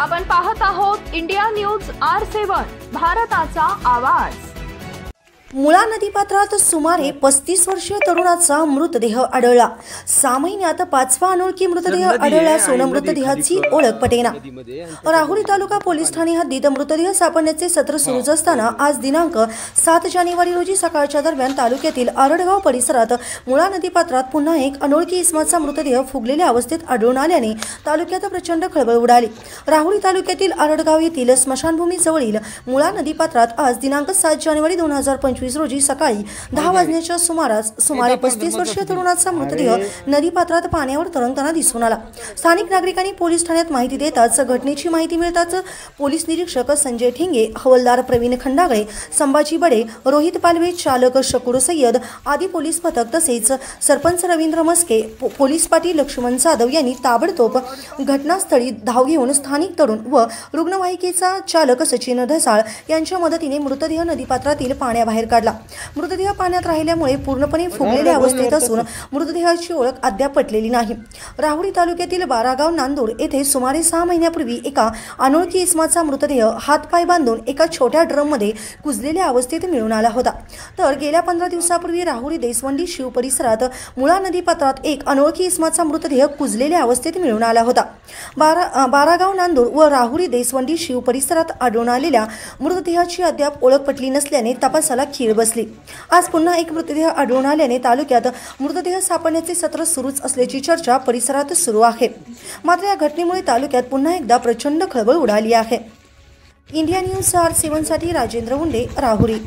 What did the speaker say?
आपण पाहत आहोत इंडिया न्यूज R7 भारताचा आवाज। मुळा नदीपात्रात सुमारे 35 वर्षीय तरुणाचा मृतदेह आढळला। 6 महिन्यात 5वा अनोळखी मृतदेह आढळला असून मृतदेहाची ओळख पटेना। राहुरी तालुका पोलीस ठाणे हद्दीत मृतदेह सापडण्याचे सत्र सुरूच असताना आज दिनांक 7 जानेवारी रोजी सकाळच्या दरम्यान तालुक्यातील आरडगाव परिसरात मुळा नदीपात्रात पुन्हा एक अनोळखी इसमाचा मृतदेह फुगलेल्या अवस्थेत आढळून आल्याने तालुक्यात प्रचंड खळबळ उडाली। राहुरी तालुक्यातील आरडगाव येथील स्मशानभूमी जवळील मुळा नदीपात्रात आज दिनांक 7 जानेवारी 2025 रोजी सकाळी 10 वाजण्याच्या सुमारास सुमारे 35 वर्षीय तरुणाचा मृतदेह नदीपात्रात पाण्यावर तरंगताना दिसून आला। स्थानिक नागरिकांनी पोलीस ठाण्यात माहिती देताच घटनेची माहिती मिळताच पोलीस निरीक्षक संजय ठिंगे, हवालदार प्रवीण खंडागळे, संभाजी बडे, रोहित पालवे, चालक शकूर सय्यद आदी पोलीस पथक तसेच सरपंच रवींद्र मस्के, पोलीस पाटील लक्ष्मण जाधव यांनी ताबडतोब घटनास्थळी धाव घेऊन स्थानिक तरुण व रुग्णवाहिकेचा चालक सचिन धसाळ यांच्या मदतीने मृतदेह नदीपात्रातील पाण्याबाहेर काढला। मृतदेह पाण्यात राहिल्यामुळे पूर्णपणे फुगलेल्या अवस्थेत असून मृतदेहाची ओळख अद्याप पटलेली नाही। राहुरी तालुक्यातील बारागाव नांदूर येथे सुमारे 6 महिन्यापूर्वी एका अनोळखी इसमाचा मृतदेह हातपाय बांधून एका छोट्या ड्रममध्ये कुजलेल्या अवस्थेत मिळून आला होता। तर गेल्या 15 दिवसापूर्वी राहुरी देसवंडी शिव परिसरात मुळा नदीपात्रात एक अनोळखी इसमाचा मृतदेह कुजलेल्या अवस्थेत मिळून आला होता। बारागाव नांदूर व राहुरी देसवंडी शिव परिसरात आढळून आलेल्या मृतदेहाची अद्याप ओळख पटली नसल्याने तपासाला खीळ बसली। आज पुन्हा एक मृतदेह आढळून आल्याने तालुक्यात मृतदेह सापडण्याचे सत्र सुरूच असल्याची चर्चा परिसरात सुरू आहे। मात्र या घटनेमुळे तालुक्यात पुन्हा एकदा प्रचंड खळबळ उडाली आहे। इंडिया न्यूज R7 साठी राजेंद्र उंडे, राहुरी।